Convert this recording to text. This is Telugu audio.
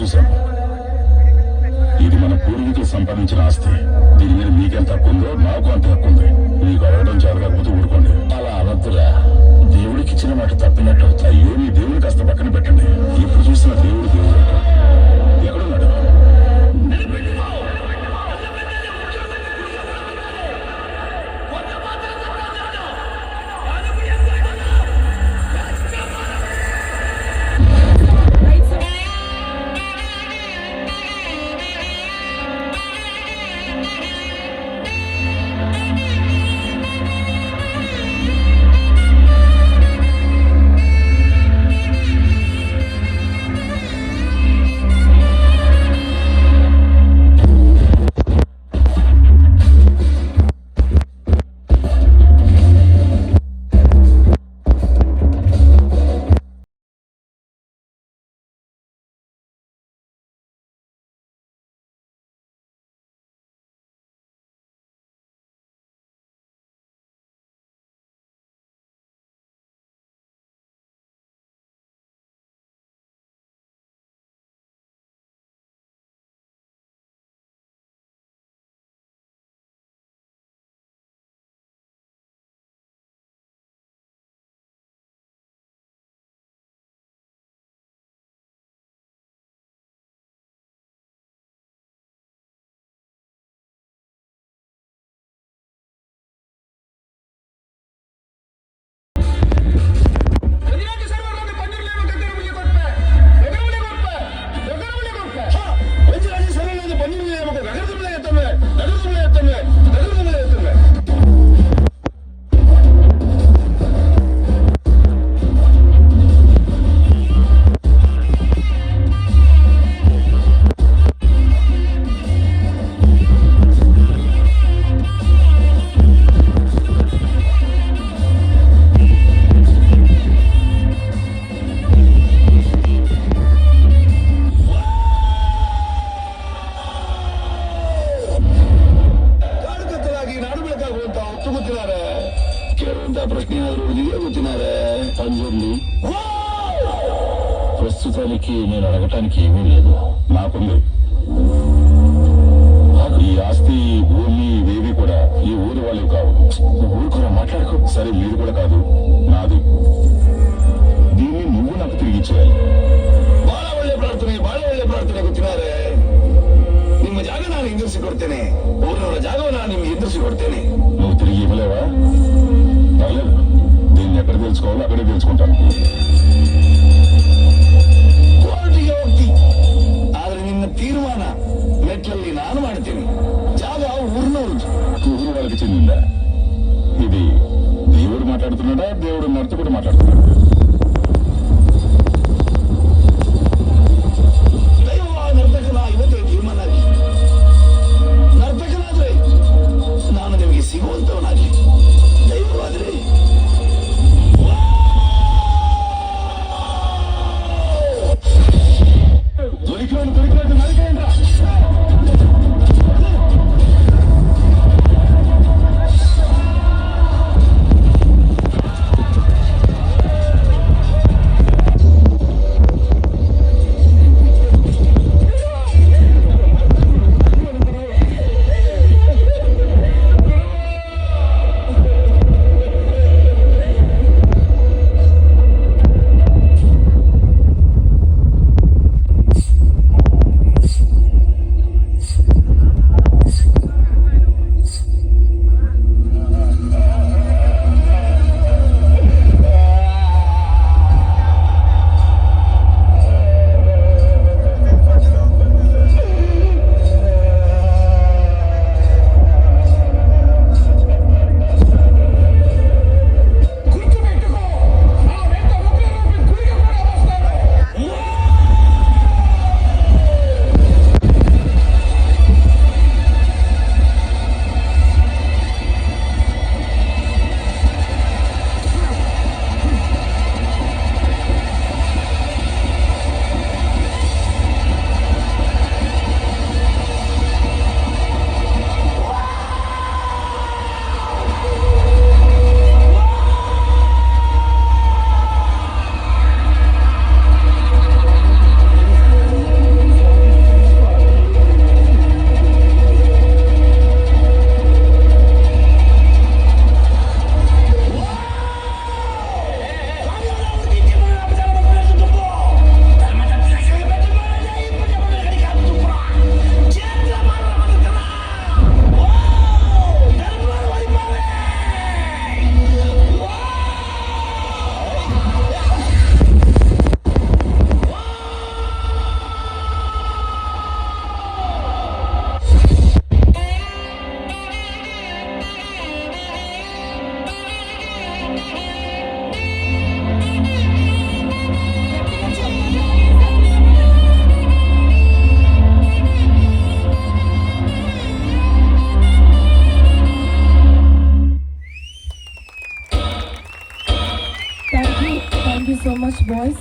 చూశాను. ఇది మన పూర్వీకులు సంపాదించిన ఆస్తి. దీని మీద మీకెంత హక్కు ఉందో నాకు అంత హక్కు ఉంది. మీకు అడగడం చేత కాకపోతే ఊరుకోండి. అలా అనద్దురా, దేవుడికి ఇచ్చిన మాట తప్పినట్టు అవుతాయి. అయ్యో, మీ దేవుని కాస్త పక్కన పెట్టండి. ఎప్పుడు చూసిన దేవుడు దేవుడు ఎక్కడున్నాడు? ప్రస్తుతానికి నేను అడగటానికి ఏమీ లేదు. నాకుంది. ఈ ఆస్తి, భూమి, ఇవేవి కూడా ఈ ఊరు వాళ్ళవి కావు. ఊరు కూడా మాట్లాడుకో. సరే, మీరు కూడా కాదు, నాది. దీన్ని నువ్వు నాకు తిరిగి ఇచ్చేయాలి. ಬಹಳ ಒಳ್ಳೆ ಪ್ರಾರ್ಥನೆ ಗೊತ್ತಿದ್ದಾರೆ. ನಿಮ್ಮ ಜಾಗ ನಾನು ಎದುರಿಸಿಕೊಡ್ತೇನೆ. ಊರಿನವರ ಜಾಗವನ್ನು ನಾನು ನಿಮ್ಗೆ ಎದುರಿಸಿಕೊಡ್ತೇನೆ. నువ్వు తిరిగి ఇవ్వలేవా? పర్లేదు, దీన్ని ఎక్కడ తెలుసుకోవాలో అక్కడే తెలుసుకుంటాను. ಕೋರ್ಟಿಗೆ ಹೋಗ್ತಿ, ಆದ್ರೆ ನಿನ್ನ ತೀರ್ಮಾನ ಮೆಟ್ಲಲ್ಲಿ ನಾನು ಮಾಡ್ತೇನೆ. ಜಾಗ ಊರಿನವ್ರದ್ದು. ఊరు వాళ్ళకి చెందిందా? ఇది దేవుడు మాట్లాడుతున్నాడా, దేవుడు నర్తకుడు మాట్లాడుతున్నాడా? ನರ್ತಕನ ಇವತ್ತೇ ತೀರ್ಮಾನ ಆಗಲಿ. ನರ್ತಕನಾದ್ರೆ ನಾನು ನಿಮಗೆ ಸಿಗುವಂತವನಾಗಲಿ. ದೈವವಾದ್ರೆ thank you so much boys.